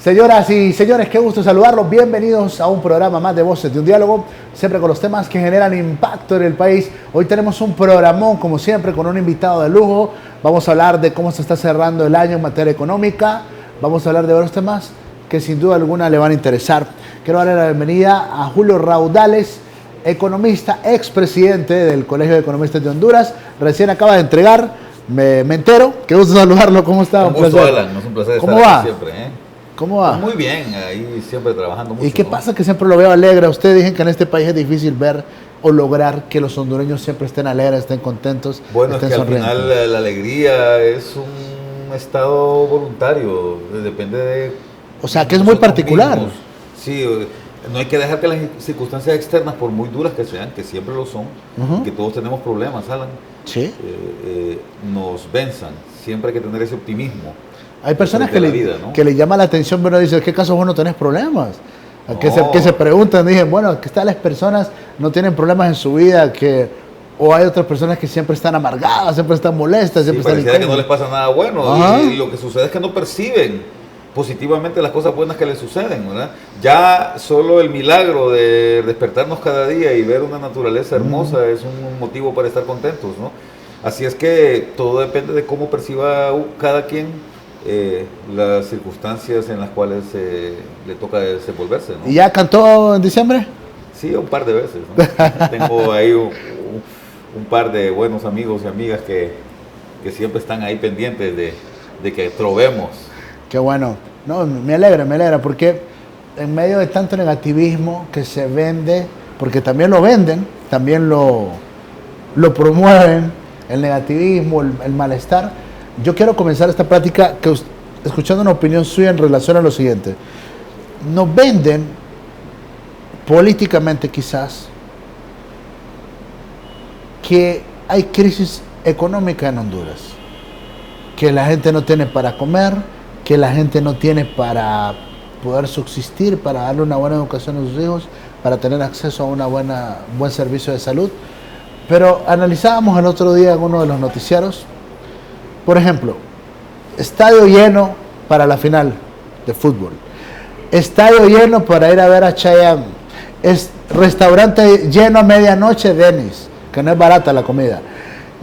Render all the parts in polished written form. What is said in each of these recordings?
Señoras y señores, qué gusto saludarlos. Bienvenidos a un programa más de Voces de un Diálogo, siempre con los temas que generan impacto en el país. Hoy tenemos un programón, como siempre, con un invitado de lujo. Vamos a hablar de cómo se está cerrando el año en materia económica. Vamos a hablar de varios temas que sin duda alguna le van a interesar. Quiero darle la bienvenida a Julio Raudales, economista, expresidente del Colegio de Economistas de Honduras. Recién acaba de entregar, me entero. Qué gusto saludarlo. ¿Cómo está? Un placer. Alan, es un placer ¿Cómo estar va? aquí siempre. ¿Cómo va? Pues muy bien, ahí siempre trabajando mucho. ¿Y qué pasa que siempre lo veo alegre? Ustedes dicen que en este país es difícil ver o lograr que los hondureños siempre estén alegres, estén contentos, Bueno, estén es que sonrientes. al final la alegría es un estado voluntario, depende de... O sea, que es muy particular. Mismos. Sí, no hay que dejar que las circunstancias externas, por muy duras que sean, que siempre lo son, que todos tenemos problemas, Alan, Sí. nos venzan. Siempre hay que tener ese optimismo. Hay personas que, vida, ¿no? que le llama la atención, pero dicen, ¿qué caso vos no tenés problemas? No. Que se preguntan, dicen, bueno, que tales personas no tienen problemas en su vida, o hay otras personas que siempre están amargadas, siempre están molestas, siempre están pareciera que no les pasa nada bueno. Ajá. Y lo que sucede es que no perciben positivamente las cosas buenas que les suceden, ¿verdad? Ya solo el milagro de despertarnos cada día y ver una naturaleza hermosa es un motivo para estar contentos, ¿no? Así es que todo depende de cómo perciba cada quien las circunstancias en las cuales le toca desenvolverse, ¿no? ¿Y ya cantó en diciembre? Sí, un par de veces, ¿no? Tengo ahí un par de buenos amigos y amigas que siempre están ahí pendientes de que trovemos. Qué bueno. No, me alegra, porque en medio de tanto negativismo que se vende, porque también lo venden, también lo promueven, el negativismo, el malestar. Yo quiero comenzar esta plática escuchando una opinión suya en relación a lo siguiente. Nos venden políticamente quizás que hay crisis económica en Honduras, que la gente no tiene para comer, que la gente no tiene para poder subsistir, para darle una buena educación a sus hijos, para tener acceso a un buen servicio de salud. Pero analizábamos el otro día en uno de los noticiarios, por ejemplo, estadio lleno para la final de fútbol, estadio lleno para ir a ver a Chayanne, restaurante lleno a medianoche, Denis, que no es barata la comida,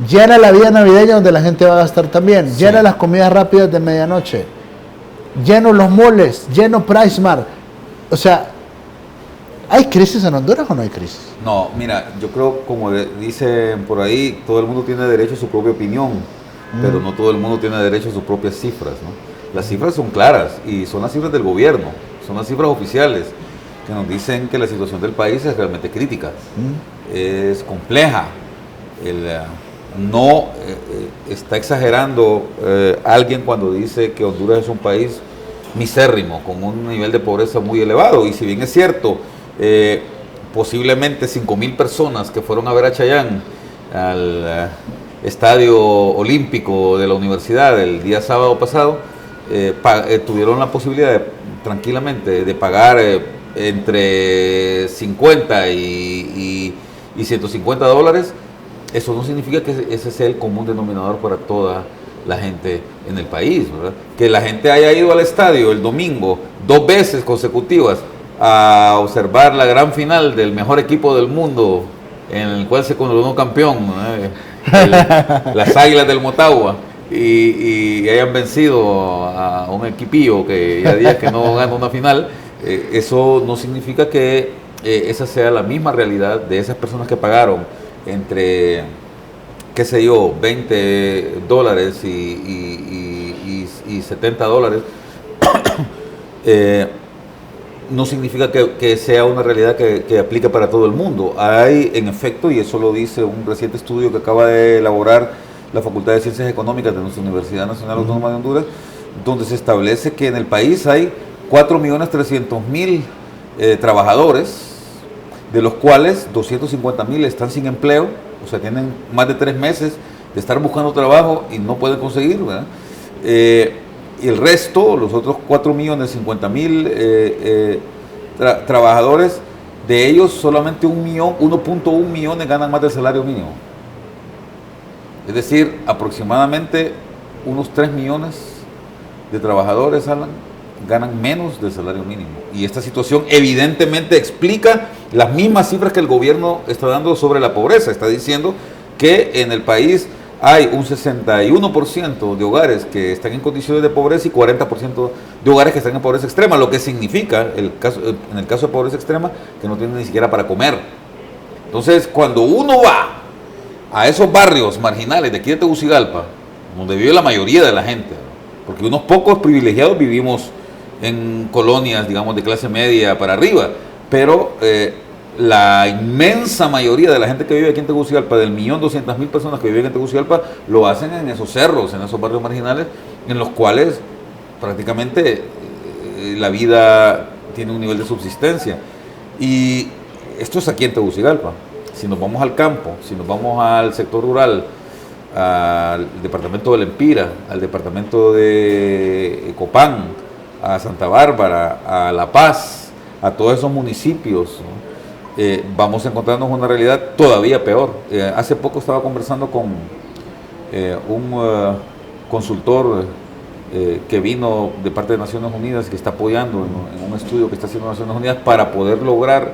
llena la vía navideña donde la gente va a gastar también, sí. Llena las comidas rápidas de medianoche, lleno los moles, lleno PriceMart. O sea, ¿hay crisis en Honduras o no hay crisis? No, mira, yo creo, como dicen por ahí, todo el mundo tiene derecho a su propia opinión, pero no todo el mundo tiene derecho a sus propias cifras, ¿no? Las cifras son claras y son las cifras del gobierno, son las cifras oficiales que nos dicen que la situación del país es realmente crítica, es compleja. No está exagerando alguien cuando dice que Honduras es un país misérrimo, con un nivel de pobreza muy elevado, y si bien es cierto, posiblemente 5,000 personas que fueron a ver a Chayanne al estadio olímpico de la universidad el día sábado pasado, tuvieron la posibilidad tranquilamente de pagar entre 50 y $150. Eso no significa que ese sea el común denominador para toda la gente en el país, ¿verdad? Que la gente haya ido al estadio el domingo 2 veces consecutivas a observar la gran final del mejor equipo del mundo, en el cual se coronó campeón, las Águilas del Motagua, y hayan vencido a un equipillo que ya días que no gana una final. Eso no significa que esa sea la misma realidad de esas personas que pagaron entre, qué sé yo, $20 y $70. No significa que sea una realidad que aplique para todo el mundo. Hay, en efecto, y eso lo dice un reciente estudio que acaba de elaborar la Facultad de Ciencias Económicas de nuestra Universidad Nacional Autónoma de Honduras, donde se establece que en el país hay 4.300.000 trabajadores, de los cuales 250.000 están sin empleo, o sea, tienen más de 3 meses de estar buscando trabajo y no pueden conseguir, ¿verdad? Y el resto, los otros 4.050.000 trabajadores, de ellos solamente 1.1 millones ganan más del salario mínimo. Es decir, aproximadamente unos 3 millones de trabajadores, Alan, ganan menos del salario mínimo. Y esta situación evidentemente explica las mismas cifras que el gobierno está dando sobre la pobreza. Está diciendo que en el país hay un 61% de hogares que están en condiciones de pobreza y 40% de hogares que están en pobreza extrema, lo que significa, en el caso de pobreza extrema, que no tienen ni siquiera para comer. Entonces, cuando uno va a esos barrios marginales de aquí de Tegucigalpa, donde vive la mayoría de la gente, porque unos pocos privilegiados vivimos en colonias, digamos, de clase media para arriba, pero la inmensa mayoría de la gente que vive aquí en Tegucigalpa, del 1.200.000 personas que viven en Tegucigalpa, lo hacen en esos cerros, en esos barrios marginales, en los cuales prácticamente la vida tiene un nivel de subsistencia. Y esto es aquí en Tegucigalpa. Si nos vamos al campo, si nos vamos al sector rural, al departamento de Lempira, al departamento de Copán, a Santa Bárbara, a La Paz, a todos esos municipios, ¿no? Vamos a encontrarnos una realidad todavía peor. Hace poco estaba conversando con un consultor que vino de parte de Naciones Unidas, que está apoyando en un estudio que está haciendo Naciones Unidas para poder lograr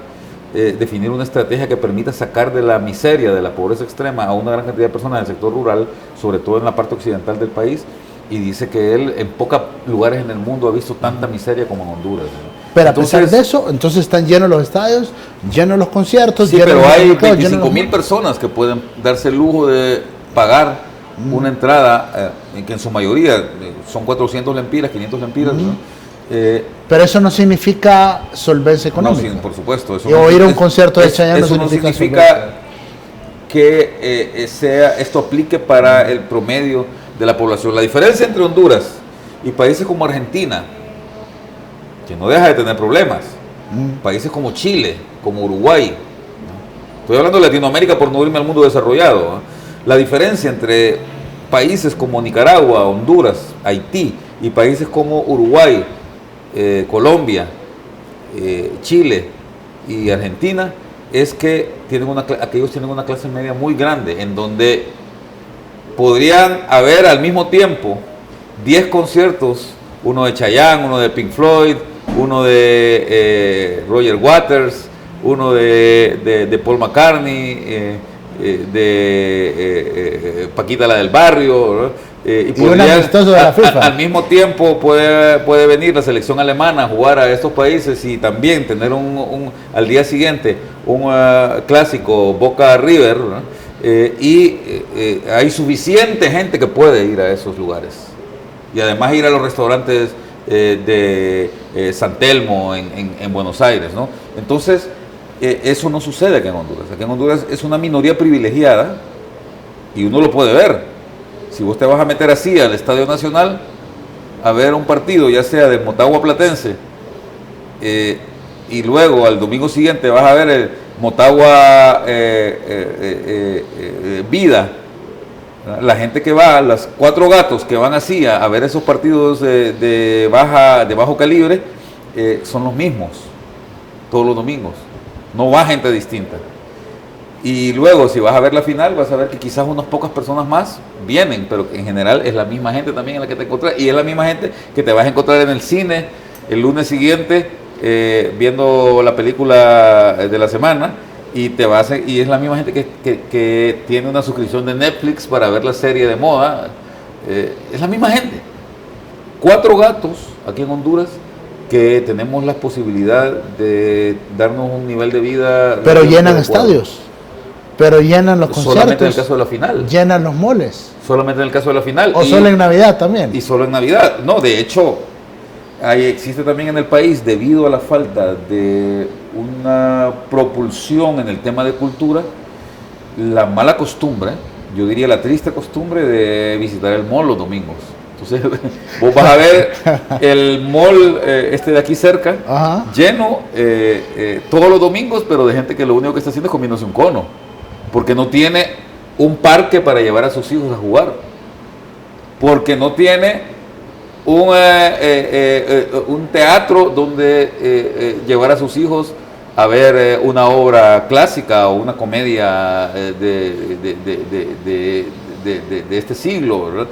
definir una estrategia que permita sacar de la miseria, de la pobreza extrema, a una gran cantidad de personas del sector rural, sobre todo en la parte occidental del país, y dice que él en pocos lugares en el mundo ha visto tanta miseria como en Honduras, ¿no? Pero entonces, a pesar de eso, entonces están llenos los estadios, llenos los conciertos. Sí, pero hay 25.000 personas que pueden darse el lujo de pagar una entrada, que en su mayoría son 400 lempiras, 500 lempiras, ¿no? Pero eso no significa solvencia económica. No, sí, por supuesto. Eso o ir a un concierto de Chayanne eso no significa que esto aplique para el promedio de la población. La diferencia entre Honduras y países como Argentina, que no deja de tener problemas, países como Chile, como Uruguay, ¿no? Estoy hablando de Latinoamérica por no irme al mundo desarrollado, ¿no? La diferencia entre países como Nicaragua, Honduras, Haití y países como Uruguay, Colombia, Chile y Argentina es que aquellos tienen una clase media muy grande, en donde podrían haber al mismo tiempo 10 conciertos, uno de Chayanne, uno de Pink Floyd, uno de Roger Waters, uno de Paul McCartney, de Paquita la del barrio, ¿no? Y podrían, de la FIFA. Al mismo tiempo puede venir la selección alemana a jugar a estos países y también tener al día siguiente un clásico Boca River, ¿no? Hay suficiente gente que puede ir a esos lugares y además ir a los restaurantes de San Telmo en Buenos Aires, ¿no? Entonces eso no sucede aquí en Honduras. Aquí en Honduras es una minoría privilegiada y uno lo puede ver. Si vos te vas a meter así al Estadio Nacional a ver un partido, ya sea del Motagua Platense, y luego al domingo siguiente vas a ver el Motagua Vida, la gente que va, las cuatro gatos que van así a ver esos partidos de bajo calibre, son los mismos todos los domingos, no va gente distinta. Y luego, si vas a ver la final, vas a ver que quizás unas pocas personas más vienen, pero en general es la misma gente también en la que te encuentras, y es la misma gente que te vas a encontrar en el cine el lunes siguiente, viendo la película de la semana, y es la misma gente que tiene una suscripción de Netflix para ver la serie de moda. Es la misma gente. 4 gatos aquí en Honduras que tenemos la posibilidad de darnos un nivel de vida. Pero llenan estadios. Pero llenan los conciertos. Solamente en el caso de la final. Llenan los moles. Solamente en el caso de la final. O solo en Navidad también. Y solo en Navidad. No, de hecho, existe también en el país, debido a la falta de una propulsión en el tema de cultura, la mala costumbre, yo diría la triste costumbre de visitar el mall los domingos. Entonces, vos vas a ver el mall de aquí cerca, ajá, lleno todos los domingos, pero de gente que lo único que está haciendo es comiéndose un cono, porque no tiene un parque para llevar a sus hijos a jugar, porque no tiene un teatro donde llevar a sus hijos a ver una obra clásica o una comedia de este siglo, ¿verdad?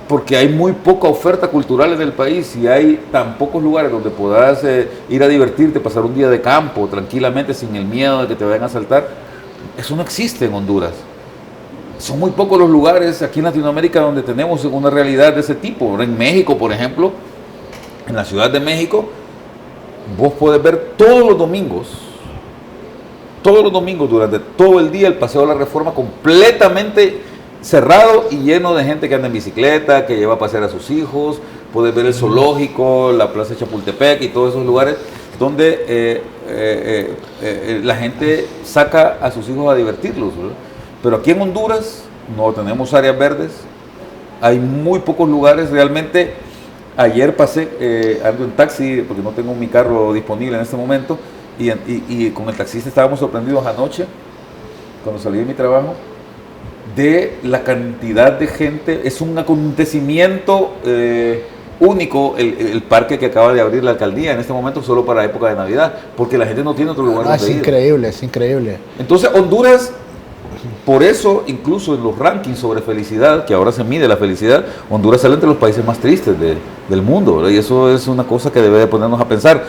porque hay muy poca oferta cultural en el país y hay tan pocos lugares donde puedas ir a divertirte, pasar un día de campo tranquilamente sin el miedo de que te vayan a asaltar. Eso no existe en Honduras. Son muy pocos los lugares aquí en Latinoamérica donde tenemos una realidad de ese tipo. En México, por ejemplo, en la Ciudad de México, vos podés ver todos los domingos durante todo el día el Paseo de la Reforma completamente cerrado y lleno de gente que anda en bicicleta, que lleva a pasear a sus hijos. Puedes ver el zoológico, la Plaza de Chapultepec y todos esos lugares donde la gente saca a sus hijos a divertirlos, ¿verdad? Pero aquí en Honduras no tenemos áreas verdes, hay muy pocos lugares realmente. Ayer pasé, ando en taxi porque no tengo mi carro disponible en este momento y con el taxista estábamos sorprendidos anoche cuando salí de mi trabajo de la cantidad de gente. Es un acontecimiento único el parque que acaba de abrir la alcaldía en este momento solo para la época de Navidad, porque la gente no tiene otro lugar donde ir. Es increíble. Entonces Honduras, por eso incluso en los rankings sobre felicidad, que ahora se mide la felicidad, Honduras sale entre los países más tristes del mundo, ¿verdad? Y eso es una cosa que debe de ponernos a pensar.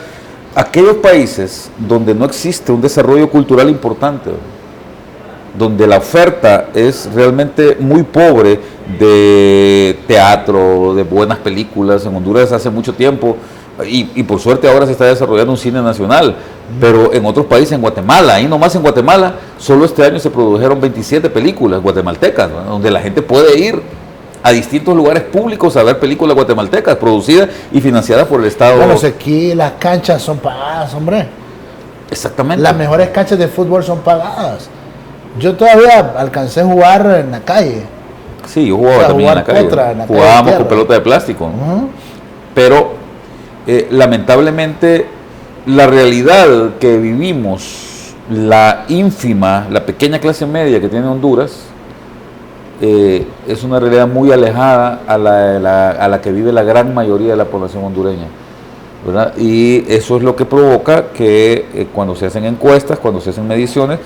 Aquellos países donde no existe un desarrollo cultural importante, donde la oferta es realmente muy pobre de teatro, de buenas películas. En Honduras hace mucho tiempo, y por suerte ahora se está desarrollando un cine nacional, pero en otros países, en Guatemala, ahí nomás en Guatemala, solo este año se produjeron 27 películas guatemaltecas, ¿no? Donde la gente puede ir a distintos lugares públicos a ver películas guatemaltecas, producidas y financiadas por el Estado. Bueno, aquí las canchas son pagadas, hombre. Exactamente. Las mejores canchas de fútbol son pagadas. Yo todavía alcancé a jugar en la calle. Sí, yo jugaba también en la calle. Jugábamos con pelota de plástico, ¿no? Pero lamentablemente la realidad que vivimos, la ínfima, la pequeña clase media que tiene Honduras, es una realidad muy alejada a la que vive la gran mayoría de la población hondureña, ¿verdad? Y eso es lo que provoca que cuando se hacen encuestas, cuando se hacen mediciones,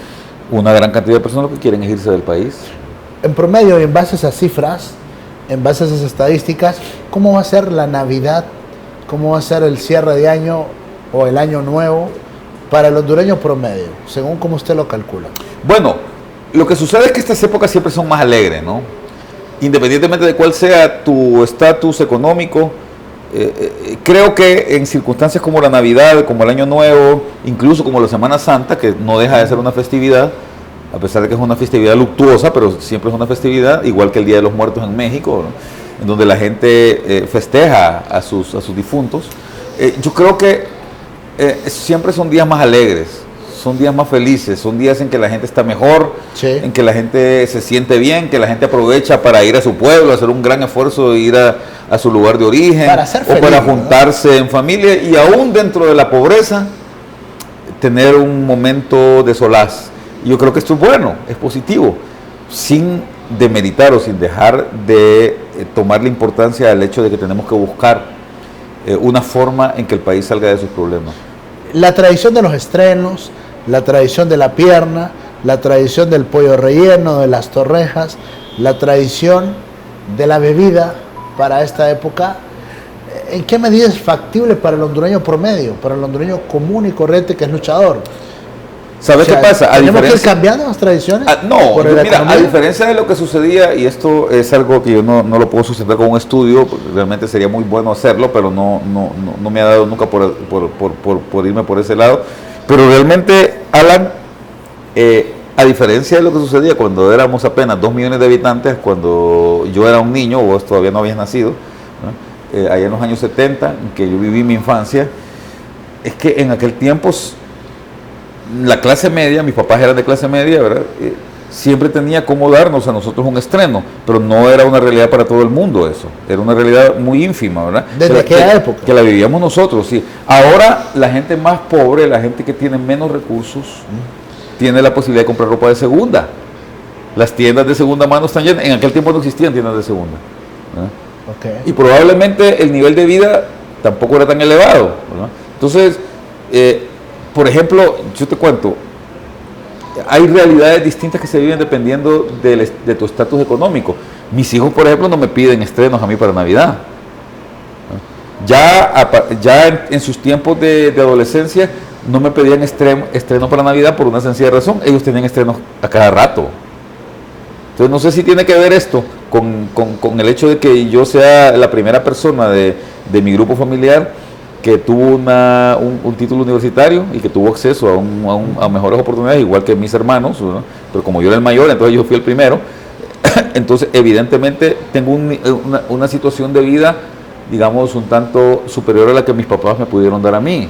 una gran cantidad de personas que quieren irse del país. En promedio, en base a esas cifras, en base a esas estadísticas, ¿cómo va a ser la Navidad? ¿Cómo va a ser el cierre de año o el año nuevo para el hondureño promedio, según como usted lo calcula? Bueno, lo que sucede es que estas épocas siempre son más alegres, ¿no? Independientemente de cuál sea tu estatus económico, creo que en circunstancias como la Navidad, como el Año Nuevo, incluso como la Semana Santa, que no deja de ser una festividad, a pesar de que es una festividad luctuosa, pero siempre es una festividad, igual que el Día de los Muertos en México, ¿no? En donde la gente festeja a sus difuntos. Yo creo que siempre son días más alegres, son días más felices, son días en que la gente está mejor, sí, en que la gente se siente bien, que la gente aprovecha para ir a su pueblo, hacer un gran esfuerzo de ir a su lugar de origen, para ser feliz, o para juntarse, ¿no?, en familia, y aún dentro de la pobreza tener un momento de solaz. Yo creo que esto es bueno, es positivo, sin demeritar o sin dejar de tomar la importancia al hecho de que tenemos que buscar una forma en que el país salga de sus problemas. La tradición de los estrenos, la tradición de la pierna, la tradición del pollo relleno, de las torrejas, la tradición de la bebida para esta época, ¿en qué medida es factible para el hondureño promedio, para el hondureño común y corriente que es luchador? ¿Sabes qué pasa? ¿Tenemos que ir cambiando las tradiciones? No, mira, a diferencia de lo que sucedía, y esto es algo que yo no lo puedo sustentar con un estudio, porque realmente sería muy bueno hacerlo, pero no me ha dado nunca por irme por ese lado. Pero realmente, Alan, a diferencia de lo que sucedía cuando éramos apenas 2 millones de habitantes, cuando yo era un niño, vos todavía no habías nacido, ¿no? Allá en los años 70, en que yo viví mi infancia, es que en aquel tiempo la clase media, mis papás eran de clase media, ¿verdad? Siempre tenía cómo darnos a nosotros un estreno, pero no era una realidad para todo el mundo eso, era una realidad muy ínfima, ¿verdad? ¿Desde qué época? Que la vivíamos nosotros, sí. Ahora la gente más pobre, la gente que tiene menos recursos, tiene la posibilidad de comprar ropa de segunda. Las tiendas de segunda mano están llenas, en aquel tiempo no existían tiendas de segunda, ¿verdad? Okay. Y probablemente el nivel de vida tampoco era tan elevado, ¿verdad? Entonces, por ejemplo, yo te cuento, hay realidades distintas que se viven dependiendo de tu estatus económico. Mis hijos, por ejemplo, no me piden estrenos a mí para Navidad. Ya en sus tiempos de adolescencia no me pedían estreno para Navidad por una sencilla razón. Ellos tenían estrenos a cada rato. Entonces no sé si tiene que ver esto con el hecho de que yo sea la primera persona de mi grupo familiar que tuvo un título universitario y que tuvo acceso a mejores oportunidades, igual que mis hermanos, ¿no? Pero como yo era el mayor, entonces yo fui el primero. Entonces evidentemente tengo una situación de vida, digamos, un tanto superior a la que mis papás me pudieron dar a mí.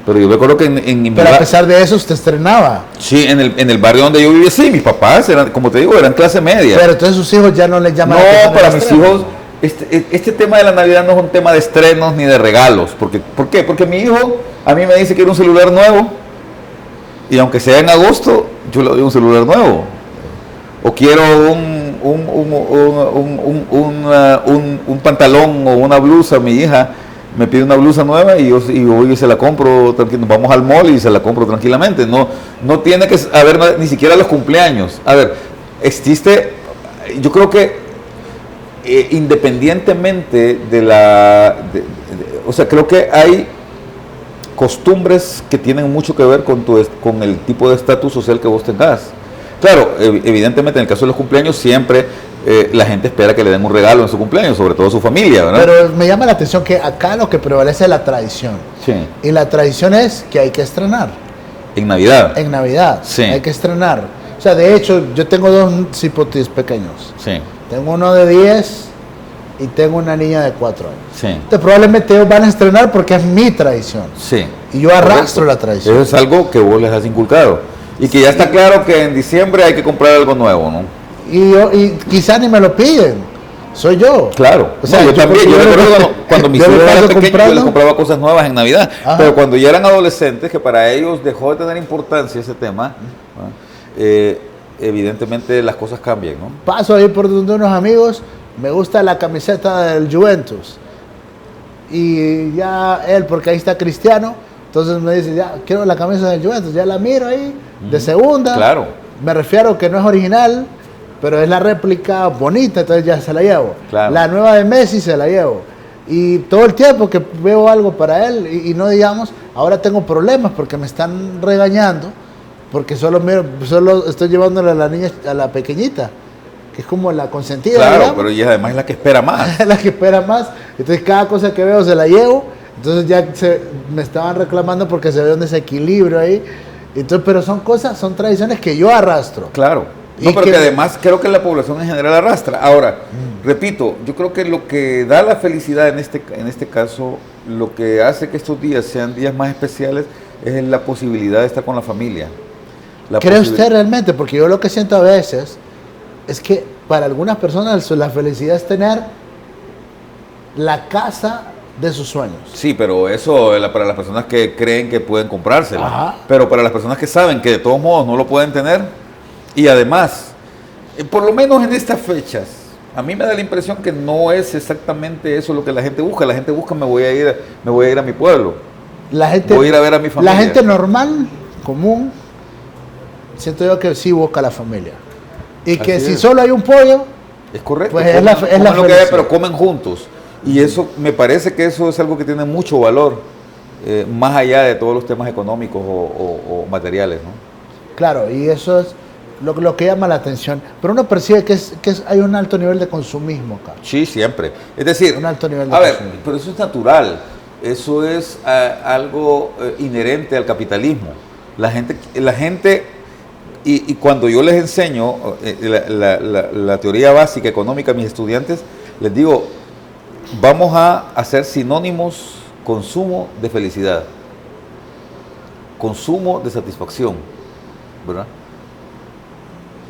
Pero yo recuerdo que Pero a pesar de eso usted estrenaba. Sí, en el barrio donde yo vivía, sí, mis papás eran, como te digo, eran clase media. Pero entonces sus hijos ya no les llaman la atención. No, para mis hijos, este tema de la Navidad no es un tema de estrenos ni de regalos. ¿Por qué? Porque mi hijo a mí me dice que quiere un celular nuevo. Y aunque sea en agosto, yo le doy un celular nuevo. O quiero un pantalón o una blusa, mi hija me pide una blusa nueva y yo voy y se la compro tranquilo, vamos al mall y se la compro tranquilamente. No tiene que haber ni siquiera los cumpleaños. A ver, yo creo que independientemente o sea, creo que hay costumbres que tienen mucho que ver con el tipo de estatus social que vos tengas. Claro, evidentemente en el caso de los cumpleaños siempre la gente espera que le den un regalo en su cumpleaños, sobre todo su familia, ¿verdad? Pero me llama la atención que acá lo que prevalece es la tradición. Sí. Y la tradición es que hay que estrenar. En Navidad. En Navidad, sí. Hay que estrenar. O sea, de hecho, yo tengo dos cipotis pequeños. Sí. Tengo uno de 10 y tengo una niña de 4 años. Sí. Entonces, probablemente ellos van a estrenar porque es mi tradición. Sí. Y yo arrastro la tradición. Eso es algo que vos les has inculcado. Y que ya está claro que en diciembre hay que comprar algo nuevo, ¿no? Y quizás ni me lo piden. Soy yo. Claro. O sea, yo también. Yo recuerdo cuando mis hijos eran pequeños, yo les compraba cosas nuevas en Navidad. Ajá. Pero cuando ya eran adolescentes, que para ellos dejó de tener importancia ese tema, evidentemente las cosas cambian, ¿no? Paso ahí por donde unos amigos, me gusta la camiseta del Juventus. Y ya él, porque ahí está Cristiano, entonces me dice, ya quiero la camisa del Juventus, ya la miro ahí, de segunda. Claro. Me refiero que no es original, pero es la réplica bonita, entonces ya se la llevo. Claro. La nueva de Messi se la llevo. Y todo el tiempo que veo algo para él, y no digamos, ahora tengo problemas porque me están regañando, porque solo estoy llevándole a la niña, a la pequeñita, que es como la consentida. Claro, digamos. pero ella además es la que espera más. Es la que espera más. Entonces cada cosa que veo se la llevo. Entonces ya me estaban reclamando porque se ve un desequilibrio ahí. Entonces, pero son tradiciones que yo arrastro. Claro. No, pero que además creo que la población en general arrastra. Ahora, repito, yo creo que lo que da la felicidad en este caso, lo que hace que estos días sean días más especiales, es la posibilidad de estar con la familia. ¿Cree usted realmente? Porque yo lo que siento a veces es que para algunas personas la felicidad es tener la casa de sus sueños. Sí, pero eso para las personas que creen que pueden comprársela. Ajá. Pero para las personas que saben que de todos modos no lo pueden tener, y además, por lo menos en estas fechas, a mí me da la impresión que no es exactamente eso lo que la gente busca. La gente busca, me voy a ir a mi pueblo. Voy a ir a ver a mi familia. La gente normal, común, siento yo que sí busca a la familia. Y que Así si es. Solo hay un pollo, es correcto. Pues es la lo que hay, pero comen juntos. Y eso, me parece que eso es algo que tiene mucho valor, más allá de todos los temas económicos o materiales, ¿no? Claro, y eso es lo que llama la atención. Pero uno percibe que hay un alto nivel de consumismo acá. Sí, siempre. Es decir, un alto nivel de a ver, consumismo. pero eso es natural. Eso es algo inherente al capitalismo. La gente y cuando yo les enseño la teoría básica económica a mis estudiantes, les digo, vamos a hacer sinónimos consumo de felicidad, consumo de satisfacción, ¿verdad?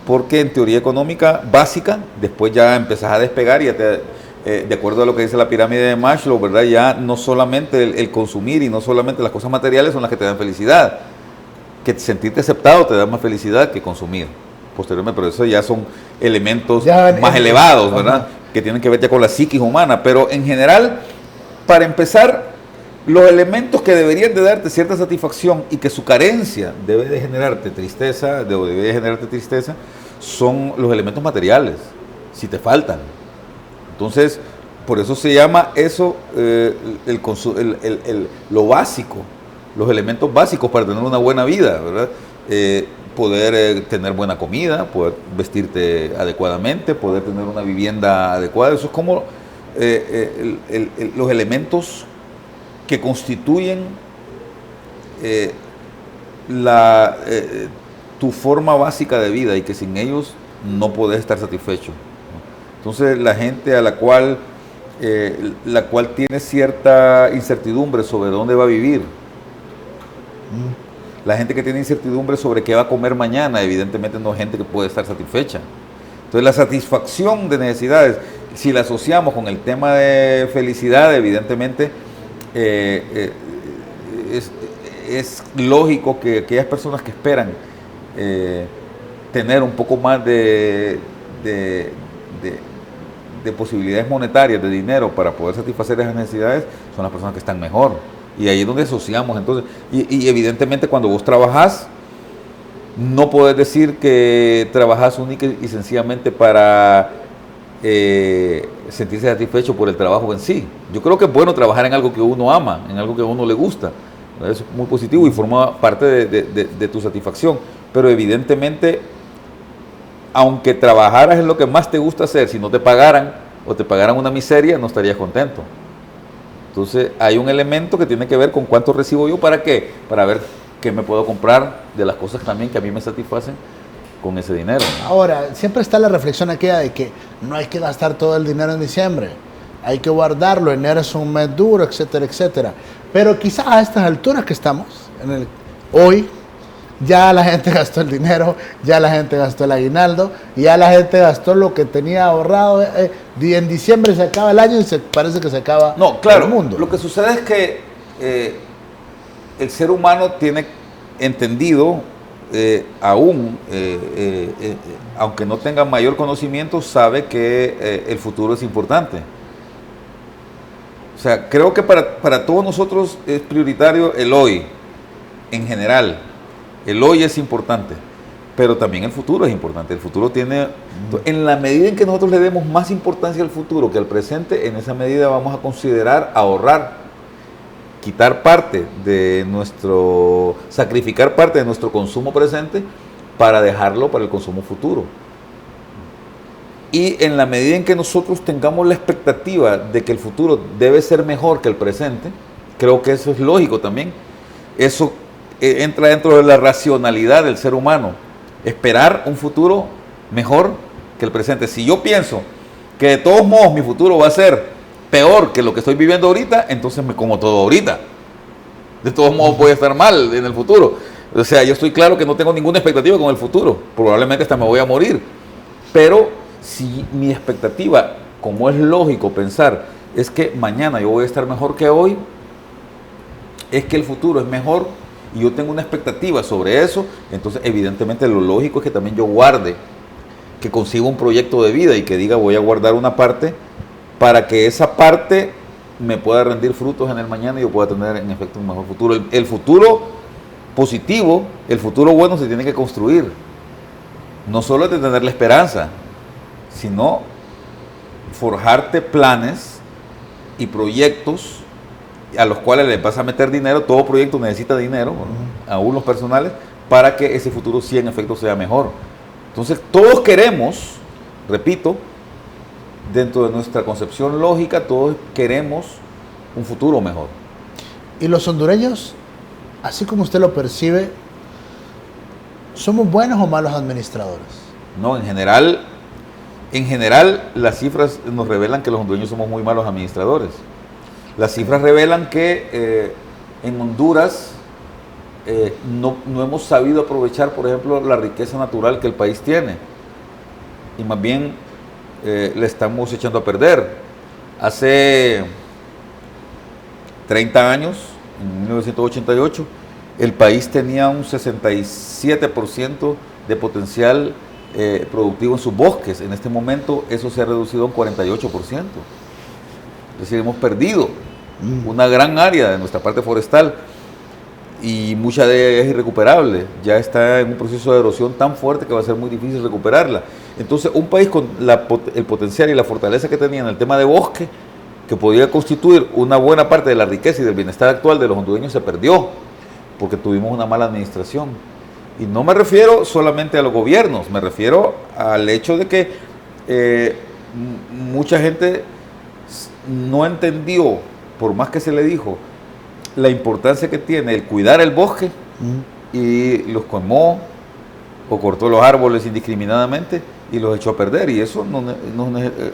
Porque en teoría económica básica, después ya empezás a despegar y ya de acuerdo a lo que dice la pirámide de Maslow, ¿verdad? Ya no solamente el consumir y no solamente las cosas materiales son las que te dan felicidad, que sentirte aceptado te da más felicidad que consumir posteriormente, pero eso ya son elementos más elevados, ¿verdad? Que tienen que ver ya con la psiquis humana, pero en general, para empezar, los elementos que deberían de darte cierta satisfacción y que su carencia debe de generarte tristeza, son los elementos materiales. si te faltan. Entonces, por eso se llama eso lo básico, los elementos básicos para tener una buena vida, ¿verdad? Poder tener buena comida, poder vestirte adecuadamente, poder tener una vivienda adecuada. Eso es como los elementos que constituyen tu forma básica de vida y que sin ellos no podés estar satisfecho. Entonces la gente a la cual tiene cierta incertidumbre sobre dónde va a vivir, la gente que tiene incertidumbre sobre qué va a comer mañana, evidentemente no es gente que puede estar satisfecha. Entonces la satisfacción de necesidades, si la asociamos con el tema de felicidad, evidentemente es lógico que aquellas personas que esperan tener un poco más de posibilidades monetarias, de dinero para poder satisfacer esas necesidades, son las personas que están mejor. Y ahí es donde asociamos entonces. Y evidentemente cuando vos trabajás, no podés decir que trabajás única y sencillamente para sentirse satisfecho por el trabajo en sí. Yo creo que es bueno trabajar en algo que uno ama, en algo que a uno le gusta. Es muy positivo y forma parte de tu satisfacción. Pero evidentemente, aunque trabajaras en lo que más te gusta hacer, si no te pagaran o te pagaran una miseria, no estarías contento. Entonces hay un elemento que tiene que ver con cuánto recibo yo, ¿para qué? Para ver qué me puedo comprar de las cosas también que a mí me satisfacen con ese dinero. Ahora, siempre está la reflexión aquella de que no hay que gastar todo el dinero en diciembre, hay que guardarlo, enero es un mes duro, etcétera, etcétera. Pero quizás a estas alturas que estamos, hoy, ya la gente gastó el dinero, ya la gente gastó el aguinaldo, ya la gente gastó lo que tenía ahorrado. Y en diciembre se acaba el año y parece que se acaba el mundo. Lo que sucede es que el ser humano tiene entendido, aunque no tenga mayor conocimiento, sabe que el futuro es importante. O sea, creo que para todos nosotros es prioritario el hoy, en general. El hoy es importante, pero también el futuro es importante. El futuro tiene, en la medida en que nosotros le demos más importancia al futuro que al presente, en esa medida vamos a considerar ahorrar, quitar parte de sacrificar parte de nuestro consumo presente para dejarlo para el consumo futuro. Y en la medida en que nosotros tengamos la expectativa de que el futuro debe ser mejor que el presente, creo que eso es lógico también. Eso entra dentro de la racionalidad del ser humano, esperar un futuro mejor que el presente. Si yo pienso que de todos modos mi futuro va a ser peor que lo que estoy viviendo ahorita, entonces me como todo ahorita. De todos modos voy a estar mal en el futuro. O sea, yo estoy claro que no tengo ninguna expectativa con el futuro. Probablemente hasta me voy a morir. Pero si mi expectativa, como es lógico pensar, es que mañana yo voy a estar mejor que hoy, es que el futuro es mejor, y yo tengo una expectativa sobre eso, entonces evidentemente lo lógico es que también yo guarde, que consiga un proyecto de vida y que diga voy a guardar una parte para que esa parte me pueda rendir frutos en el mañana y yo pueda tener en efecto un mejor futuro. El futuro positivo, el futuro bueno se tiene que construir. No solo es de tener la esperanza, sino forjarte planes y proyectos a los cuales le vas a meter dinero. Todo proyecto necesita dinero, aún los personales, para que ese futuro sí en efecto sea mejor. Entonces todos queremos, repito, dentro de nuestra concepción lógica, todos queremos un futuro mejor. ¿Y los hondureños, así como usted lo percibe, somos buenos o malos administradores? No, en general las cifras nos revelan que los hondureños somos muy malos administradores. Las cifras revelan que en Honduras no hemos sabido aprovechar, por ejemplo, la riqueza natural que el país tiene. Y más bien le estamos echando a perder. Hace 30 años, en 1988, el país tenía un 67% de potencial productivo en sus bosques. En este momento eso se ha reducido a un 48%. Es decir, hemos perdido una gran área de nuestra parte forestal. y mucha de ella es irrecuperable, ya está en un proceso de erosión tan fuerte que va a ser muy difícil recuperarla. Entonces, un país con el potencial y la fortaleza que tenía en el tema de bosque, que podía constituir una buena parte de la riqueza y del bienestar actual de los hondureños, se perdió, porque tuvimos una mala administración. Y no me refiero solamente a los gobiernos, me refiero al hecho de que mucha gente no entendió, por más que se le dijo, la importancia que tiene el cuidar el bosque, y los quemó o cortó los árboles indiscriminadamente y los echó a perder. Y eso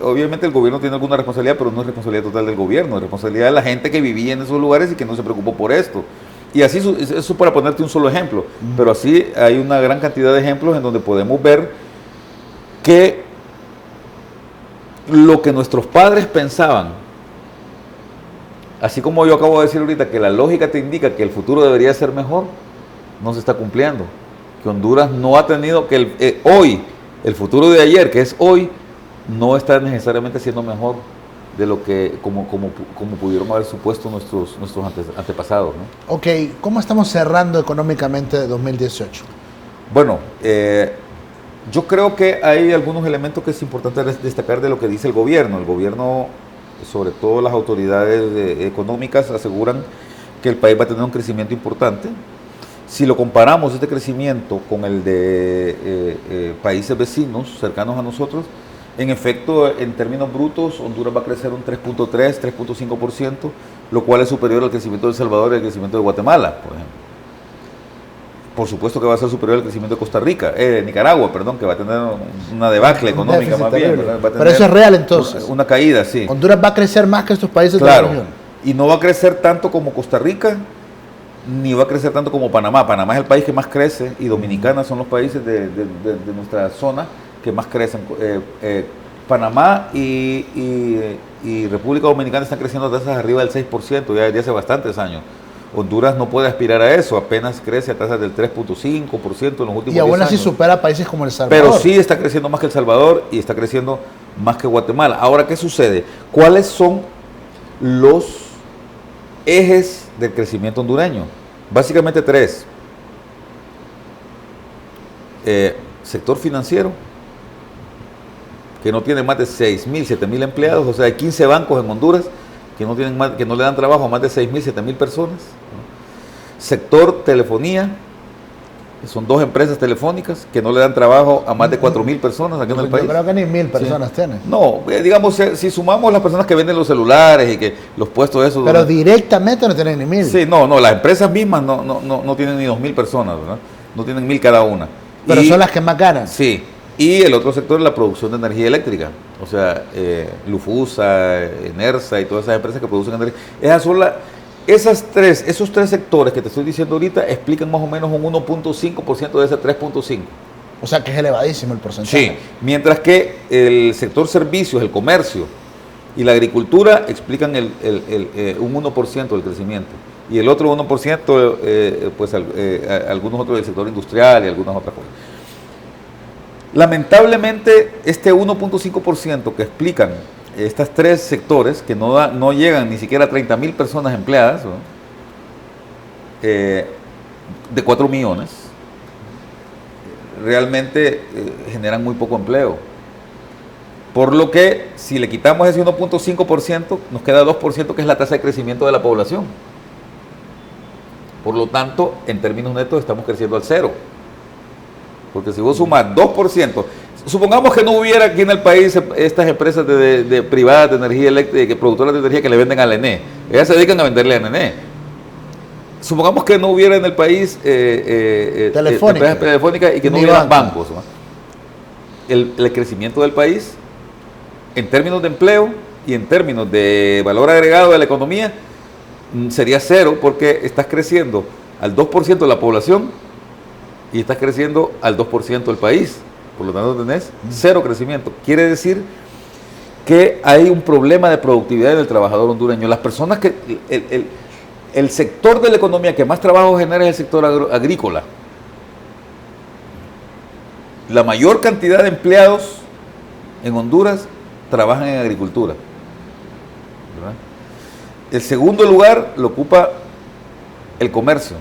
obviamente el gobierno tiene alguna responsabilidad, pero no es responsabilidad total del gobierno, es responsabilidad de la gente que vivía en esos lugares y que no se preocupó por esto. Y así, eso para ponerte un solo ejemplo, pero así hay una gran cantidad de ejemplos en donde podemos ver que lo que nuestros padres pensaban, así como yo acabo de decir ahorita que la lógica te indica que el futuro debería ser mejor, no se está cumpliendo. Que Honduras no ha tenido, que hoy, el futuro de ayer, que es hoy, no está necesariamente siendo mejor de lo que como pudieron haber supuesto nuestros antepasados, ¿no? Ok, ¿cómo estamos cerrando económicamente 2018? Bueno, yo creo que hay algunos elementos que es importante destacar de lo que dice el gobierno. El gobierno, sobre todo las autoridades económicas, aseguran que el país va a tener un crecimiento importante. Si lo comparamos este crecimiento con el de países vecinos cercanos a nosotros, en efecto, en términos brutos, Honduras va a crecer un 3.3, 3.5%, lo cual es superior al crecimiento de El Salvador y al crecimiento de Guatemala, por ejemplo. Por supuesto que va a ser superior al crecimiento de Costa Rica, Nicaragua, perdón, que va a tener una debacle económica más bien. Va a tener pero eso es real entonces. Una caída, sí. Honduras va a crecer más que estos países de la región. Y no va a crecer tanto como Costa Rica, ni va a crecer tanto como Panamá. Panamá es el país que más crece y Dominicana son los países de nuestra zona que más crecen. Panamá y República Dominicana están creciendo a tasas arriba del 6% ya desde hace bastantes años. Honduras no puede aspirar a eso, apenas crece a tasas del 3.5% en los últimos 10 años. Y aún así supera países como El Salvador. Pero sí está creciendo más que El Salvador y está creciendo más que Guatemala. Ahora, ¿qué sucede? ¿Cuáles son los ejes del crecimiento hondureño? Básicamente tres. Sector financiero, que no tiene más de 6.000, 7.000 empleados, o sea, hay 15 bancos en Honduras que no le dan trabajo a más de 6.000, 7.000 personas. Sector telefonía, que son 2 empresas telefónicas que no le dan trabajo a más de 4.000 personas aquí en el país. Yo creo que ni 1.000 personas tienen. No, digamos, si sumamos las personas que venden los celulares y que los puestos esos... Pero directamente no tienen ni 1.000. Sí, no, las empresas mismas no tienen ni 2.000 personas, ¿verdad? No tienen 1.000 cada una. Pero son las que más ganan. Sí. Y el otro sector es la producción de energía eléctrica, o sea, Lufusa, Enersa y todas esas empresas que producen energía. Esos tres sectores que te estoy diciendo ahorita explican más o menos un 1.5% de ese 3.5%. O sea que es elevadísimo el porcentaje. Sí, mientras que el sector servicios, el comercio y la agricultura explican un 1% del crecimiento. Y el otro 1%, algunos otros del sector industrial y algunas otras cosas. Lamentablemente, este 1.5% que explican estos tres sectores, que no llegan ni siquiera a 30.000 personas empleadas, ¿no? De 4 millones, realmente generan muy poco empleo. Por lo que, si le quitamos ese 1.5%, nos queda 2%, que es la tasa de crecimiento de la población. Por lo tanto, en términos netos, estamos creciendo al 0%. Porque si vos sumas 2%, supongamos que no hubiera aquí en el país estas empresas privadas de energía eléctrica, productoras de energía que le venden a la ENE. Ellas se dedican a venderle a la ENE. Supongamos que no hubiera en el país empresas telefónicas y que no hubieran bancos, ¿no? El crecimiento del país, en términos de empleo y en términos de valor agregado de la economía, sería 0, porque estás creciendo al 2% de la población y estás creciendo al 2% del país. Por lo tanto, tenés 0 crecimiento. Quiere decir que hay un problema de productividad en el trabajador hondureño. Las personas que... El sector de la economía que más trabajo genera es el sector agrícola. La mayor cantidad de empleados en Honduras trabajan en agricultura, ¿verdad? El segundo lugar lo ocupa el comercio.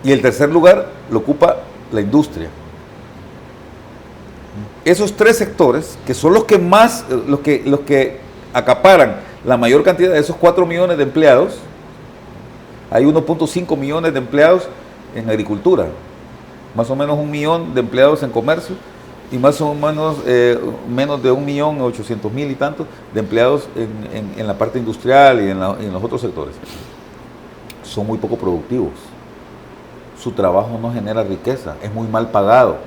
Y el tercer lugar lo ocupa la industria. Esos tres sectores, que son los que más, los que acaparan la mayor cantidad de esos 4 millones de empleados, hay 1.5 millones de empleados en agricultura, más o menos 1 millón de empleados en comercio y más o menos menos de 1.800.000 y tantos de empleados en la parte industrial y en los otros sectores. Son muy poco productivos. Su trabajo no genera riqueza, es muy mal pagado.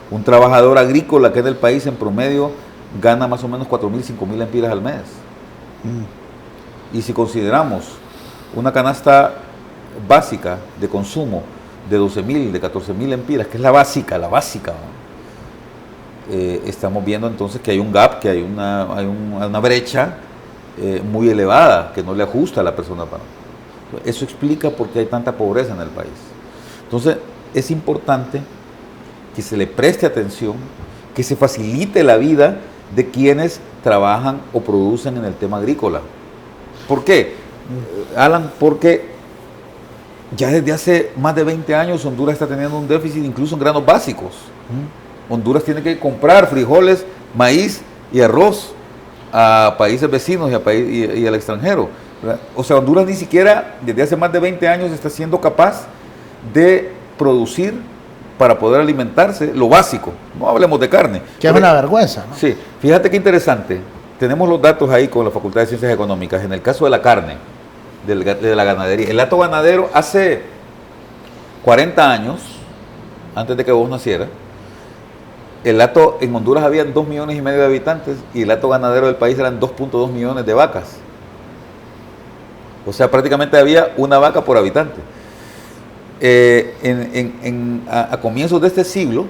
Un trabajador agrícola que es del país en promedio gana más o menos 4.000, 5.000 empiras al mes. Y si consideramos una canasta básica de consumo de 12.000, de 14.000 empiras, que es la básica, estamos viendo entonces que hay un gap, que hay una brecha muy elevada, que no le ajusta a la persona. Eso explica por qué hay tanta pobreza en el país. Entonces, es importante que se le preste atención, que se facilite la vida de quienes trabajan o producen en el tema agrícola. ¿Por qué, Alan? Porque ya desde hace más de 20 años Honduras está teniendo un déficit incluso en granos básicos. Honduras tiene que comprar frijoles, maíz y arroz a países vecinos y al extranjero, ¿verdad? O sea, Honduras ni siquiera desde hace más de 20 años está siendo capaz de producir para poder alimentarse lo básico. No hablemos de carne. Que es una vergüenza, ¿no? Sí, fíjate qué interesante. Tenemos los datos ahí con la Facultad de Ciencias Económicas. En el caso de la carne, de la ganadería, el hato ganadero hace 40 años, antes de que vos nacieras, el hato en Honduras había 2,5 millones de habitantes y el hato ganadero del país eran 2.2 millones de vacas. O sea, prácticamente había una vaca por habitante. A comienzos de este siglo,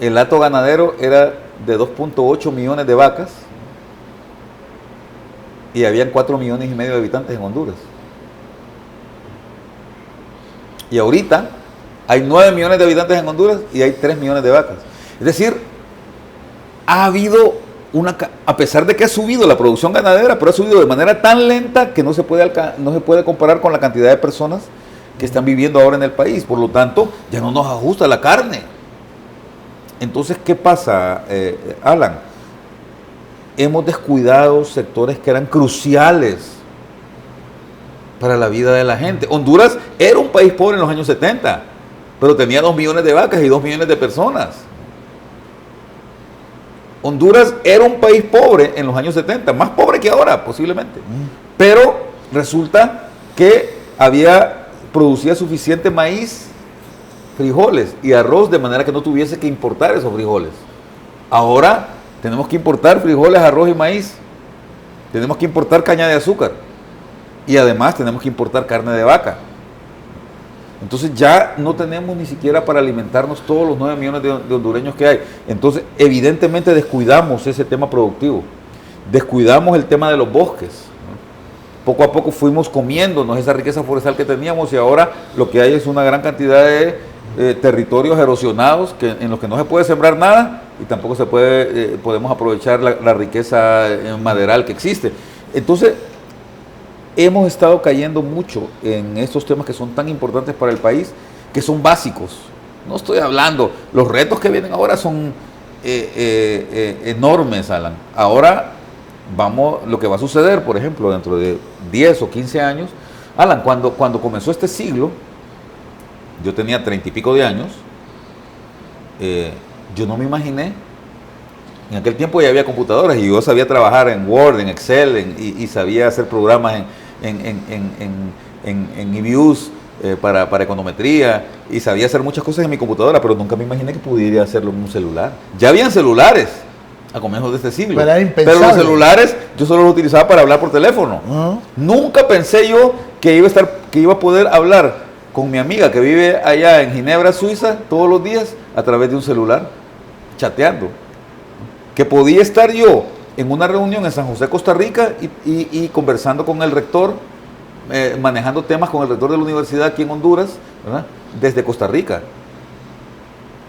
el hato ganadero era de 2.8 millones de vacas y habían 4,5 millones de habitantes en Honduras. Y ahorita hay 9 millones de habitantes en Honduras y hay 3 millones de vacas. Es decir, ha habido a pesar de que ha subido la producción ganadera, pero ha subido de manera tan lenta que no se puede comparar con la cantidad de personas que están viviendo ahora en el país. Por lo tanto, ya no nos ajusta la carne. Entonces, ¿qué pasa, Alan? Hemos descuidado sectores que eran cruciales para la vida de la gente. Honduras era un país pobre en los años 70, pero tenía 2 millones de vacas y 2 millones de personas. Honduras era un país pobre en los años 70, más pobre que ahora posiblemente, pero resulta que producía suficiente maíz, frijoles y arroz de manera que no tuviese que importar esos frijoles. Ahora tenemos que importar frijoles, arroz y maíz, tenemos que importar caña de azúcar y además tenemos que importar carne de vaca. Entonces ya no tenemos ni siquiera para alimentarnos todos los 9 millones de hondureños que hay. Entonces evidentemente descuidamos ese tema productivo, descuidamos el tema de los bosques, ¿no? Poco a poco fuimos comiéndonos esa riqueza forestal que teníamos y ahora lo que hay es una gran cantidad de territorios erosionados en los que no se puede sembrar nada y tampoco podemos aprovechar la riqueza maderal que existe. Entonces hemos estado cayendo mucho en estos temas que son tan importantes para el país, que son básicos. No estoy hablando, los retos que vienen ahora son enormes, Alan. Ahora lo que va a suceder, por ejemplo, dentro de 10 o 15 años, Alan, cuando comenzó este siglo, yo tenía 30 y pico de años, yo no me imaginé, en aquel tiempo ya había computadoras y yo sabía trabajar en Word, en Excel, y sabía hacer programas en eViews para econometría y sabía hacer muchas cosas en mi computadora, pero nunca me imaginé que pudiera hacerlo en un celular. Ya habían celulares a comienzos de este siglo, pero los celulares yo solo los utilizaba para hablar por teléfono. Nunca pensé yo que iba a poder hablar con mi amiga que vive allá en Ginebra, Suiza, todos los días a través de un celular, chateando. Que podía estar yo en una reunión en San José, Costa Rica, y conversando con el rector, manejando temas con el rector de la universidad aquí en Honduras, ¿verdad? Desde Costa Rica.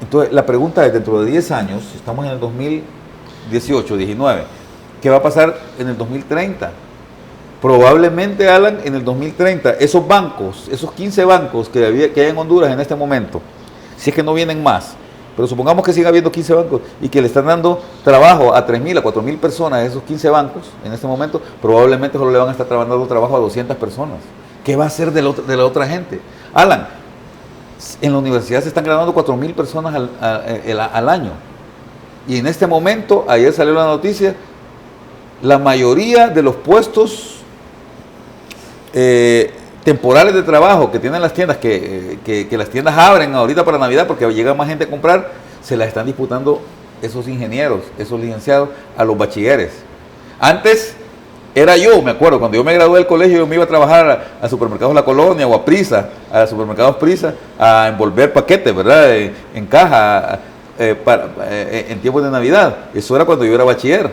Entonces, la pregunta es, dentro de 10 años, estamos en el 2018, 19, ¿qué va a pasar en el 2030? Probablemente, Alan, en el 2030, esos bancos, esos 15 bancos que hay en Honduras en este momento, si es que no vienen más, pero supongamos que siga habiendo 15 bancos y que le están dando trabajo a 3.000, a 4.000 personas de esos 15 bancos en este momento, probablemente solo le van a estar dando trabajo a 200 personas. ¿Qué va a hacer de la otra gente? Alan, en la universidad se están graduando 4.000 personas al año. Y en este momento, ayer salió la noticia, la mayoría de los puestos temporales de trabajo que tienen las tiendas, que las tiendas abren ahorita para Navidad porque llega más gente a comprar, se las están disputando esos ingenieros, esos licenciados, a los bachilleres. Antes era yo, me acuerdo, cuando yo me gradué del colegio, yo me iba a trabajar a Supermercados La Colonia o a Prisa, a Supermercados Prisa, a envolver paquetes, ¿verdad? En caja, en tiempos de Navidad. Eso era cuando yo era bachiller.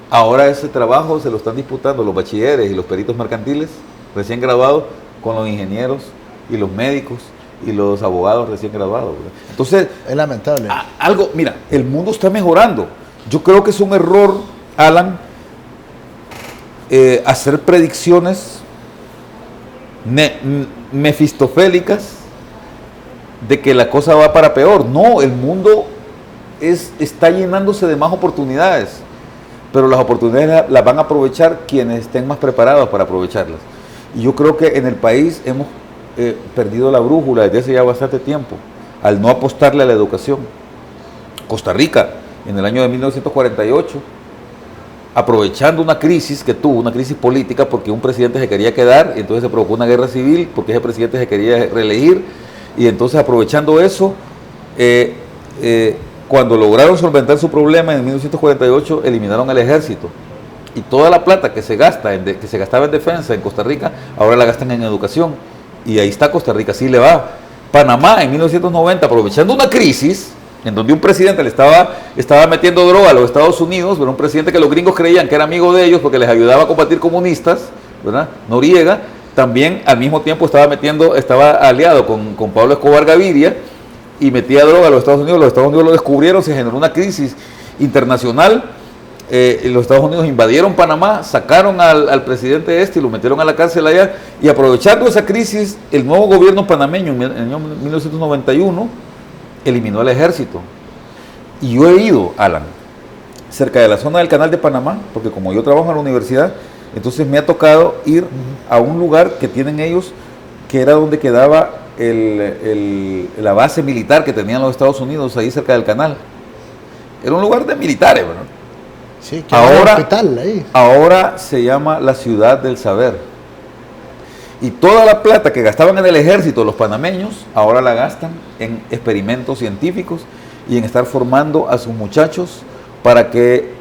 Ahora ese trabajo se lo están disputando los bachilleres y los peritos mercantiles recién graduados con los ingenieros y los médicos y los abogados recién graduados, ¿verdad? Entonces, es lamentable. Mira, el mundo está mejorando. Yo creo que es un error, Alan, hacer predicciones mefistofélicas de que la cosa va para peor. No, el mundo está llenándose de más oportunidades, pero las oportunidades las van a aprovechar quienes estén más preparados para aprovecharlas. Y yo creo que en el país hemos perdido la brújula desde hace ya bastante tiempo, al no apostarle a la educación. Costa Rica, en el año de 1948, aprovechando una crisis que tuvo, una crisis política, porque un presidente se quería quedar, y entonces se provocó una guerra civil, porque ese presidente se quería reelegir, y entonces aprovechando eso, cuando lograron solventar su problema en 1948, eliminaron al ejército. Y toda la plata que se gastaba en defensa en Costa Rica, ahora la gastan en educación. Y ahí está Costa Rica, así le va. Panamá en 1990, aprovechando una crisis, en donde un presidente le estaba metiendo droga a los Estados Unidos, pero un presidente que los gringos creían que era amigo de ellos porque les ayudaba a combatir comunistas, ¿verdad? Noriega, también al mismo tiempo estaba aliado con Pablo Escobar Gaviria y metía droga a los Estados Unidos lo descubrieron, se generó una crisis internacional, los Estados Unidos invadieron Panamá, sacaron al presidente y lo metieron a la cárcel allá, y aprovechando esa crisis, el nuevo gobierno panameño en el año 1991 eliminó al ejército. Y yo he ido, Alan, cerca de la zona del Canal de Panamá, porque como yo trabajo en la universidad, entonces me ha tocado ir a un lugar que tienen ellos, que era donde quedaba la base militar que tenían los Estados Unidos, ahí cerca del canal. Era un lugar de militares, ¿verdad? Sí, que ahora, hospital, ahí. Ahora se llama la Ciudad del Saber. Y toda la plata que gastaban en el ejército los panameños, ahora la gastan en experimentos científicos y en estar formando a sus muchachos para que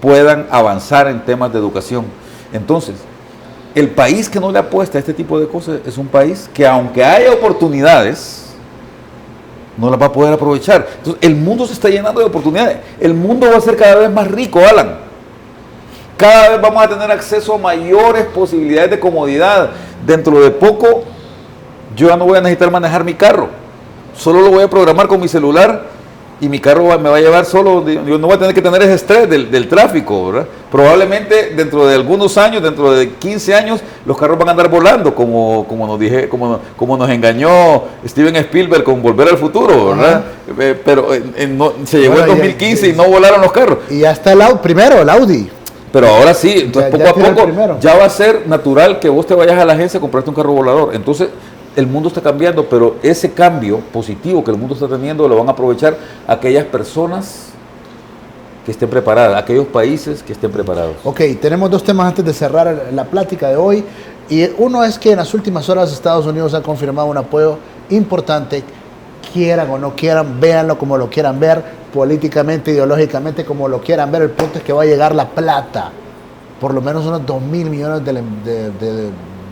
puedan avanzar en temas de educación. Entonces, el país que no le apuesta a este tipo de cosas es un país que, aunque haya oportunidades, no las va a poder aprovechar. Entonces, el mundo se está llenando de oportunidades. El mundo va a ser cada vez más rico, Alan. Cada vez vamos a tener acceso a mayores posibilidades de comodidad. Dentro de poco, yo ya no voy a necesitar manejar mi carro. Solo lo voy a programar con mi celular y mi carro me va a llevar solo. Yo no voy a tener que tener ese estrés del tráfico, ¿verdad? Probablemente dentro de algunos años, dentro de 15 años, los carros van a andar volando, como nos engañó Steven Spielberg con Volver al Futuro, ¿verdad? Pero se llegó en 2015 y no volaron los carros. Y ya está el Audi. Pero ahora sí, entonces poco a poco ya va a ser natural que vos te vayas a la agencia a comprarte un carro volador. Entonces el mundo está cambiando, pero ese cambio positivo que el mundo está teniendo lo van a aprovechar aquellas personas que estén preparadas, aquellos países que estén preparados. Ok, tenemos dos temas antes de cerrar la plática de hoy. Y uno es que en las últimas horas Estados Unidos ha confirmado un apoyo importante, quieran o no quieran, véanlo como lo quieran ver, políticamente, ideológicamente, como lo quieran ver. El punto es que va a llegar la plata, por lo menos unos 2.000 millones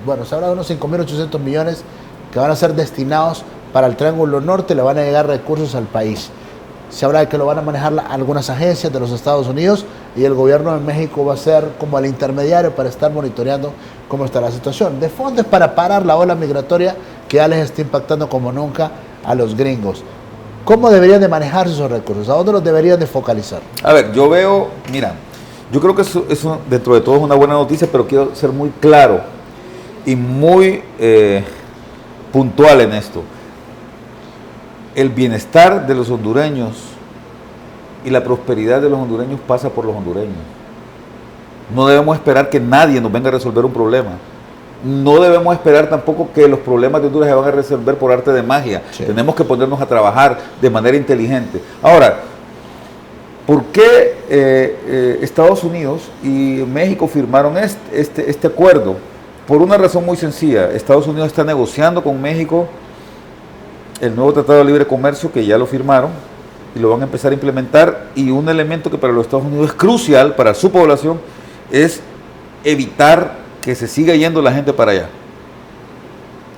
bueno, se habla de unos 5.800 millones que van a ser destinados para el Triángulo Norte, le van a llegar recursos al país. Se habla de que lo van a manejar algunas agencias de los Estados Unidos y el gobierno de México va a ser como el intermediario para estar monitoreando cómo está la situación. De fondo es para parar la ola migratoria que ya les está impactando como nunca a los gringos. ¿Cómo deberían de manejarse esos recursos? ¿A dónde los deberían de focalizar? A ver, yo veo Yo creo que eso dentro de todo es una buena noticia, pero quiero ser muy claro y muy puntual en esto. El bienestar de los hondureños y la prosperidad de los hondureños pasa por los hondureños. No debemos esperar que nadie nos venga a resolver un problema. No debemos esperar tampoco que los problemas de Honduras se van a resolver por arte de magia. Sí. Tenemos que ponernos a trabajar de manera inteligente. Ahora, ¿por qué Estados Unidos y México firmaron este acuerdo? Por una razón muy sencilla. Estados Unidos está negociando con México el nuevo Tratado de Libre Comercio, que ya lo firmaron y lo van a empezar a implementar, y un elemento que para los Estados Unidos es crucial para su población es evitar que se siga yendo la gente para allá.